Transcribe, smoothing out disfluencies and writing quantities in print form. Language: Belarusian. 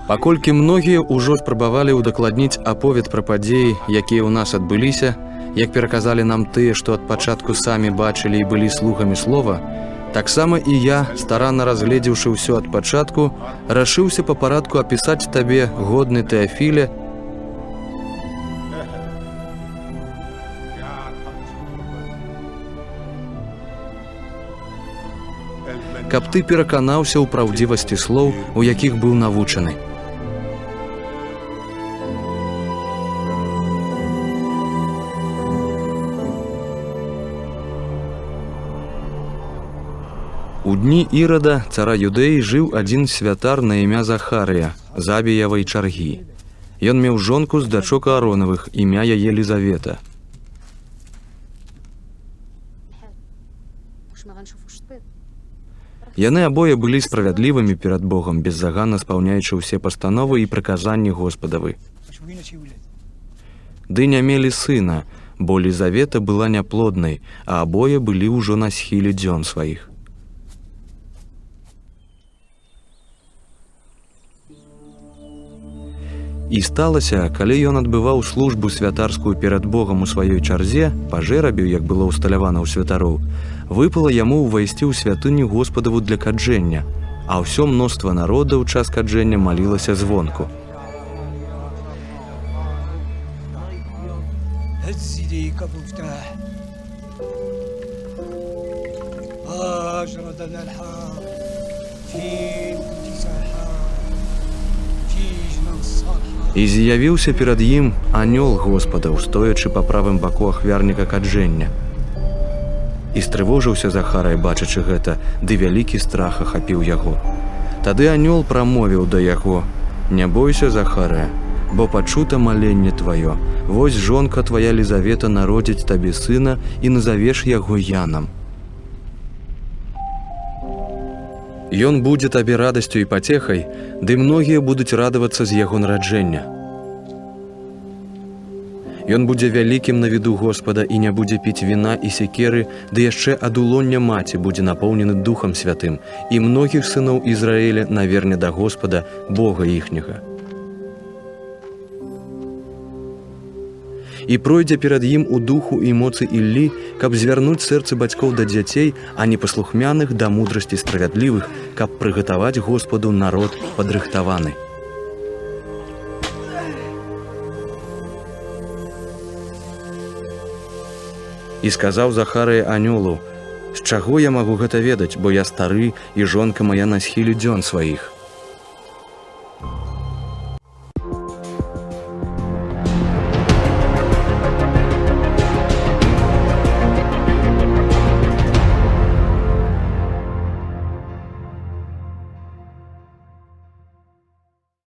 Паколькі многія ўжо спрабавалі ўдакладніць аповед пра падзеі, якія ў нас адбыліся, як пераказалі нам тыя, што ад пачатку самі бачылі і былі слухамі слова, таксама і я, старанна разгледзеўшы ўсё ад пачатку, рашыўся па парадку апісаць табе, годны Тэафіле, каб ты пераканаўся ў праўдзівасці слоў, у якіх быў навучаны. У дні Ірада, цара Юдэі, жыў адзін святар на імя Захарыя, з Абіявай чаргі. Ён меў жонку з дачок Ааронавых, імя яе Лізавета. Яны абое былі справядлівымі перад Богом, беззаганна спаўняючы ўсе пастановы і прыказанні Господавы. Ды не мелі сына, бо Лізавета была няплоднай, а абое былі ўжо на схіле дзён сваіх. І сталася, калі ён адбываў службу святарскую перад Богам у сваёй чарзе, па жэрабію, як было ўсталявана ў святароў, выпала яму ўвайсці ў святыню Господаву для каджэння, а ўсё мноства народа ў час каджэння малілася звонку. І з'явіўся перад ім анёл Господаў, стоячы па правым баку ахвярніка каджэння. І стрывожыўся Захарай, бачачы гэта, ды вялікі страх ахапіў яго. Тады анёл прамовіў да яго: «Не бойся, Захарая, бо пачута маленне тваё. Вось жонка твая Лізавета народзіць табе сына і назавеш яго Янам. Ён будзе табе радасцю і пацехай, ды многія будуць радавацца з яго нараджэння. Ён будзе вялікім на віду Господа і не будзе піць віна і секеры, ды яшчэ ад улоння маці будзе напоўнены Духам Святым, і многіх сыноў Ізраіля наверне да Господа, Бога іхняга. І пройдзе перад ім у духу і моцы Іллі, каб звярнуць сэрцы бацькоў да дзяцей, а непаслухмяных да мудрасці справядлівых, каб прыгатаваць Господу народ падрыхтаваны». І сказаў Захарыя анёлу: «З чаго я магу гэта ведаць, бо я стары, і жонка мая на схіле дзён сваіх?»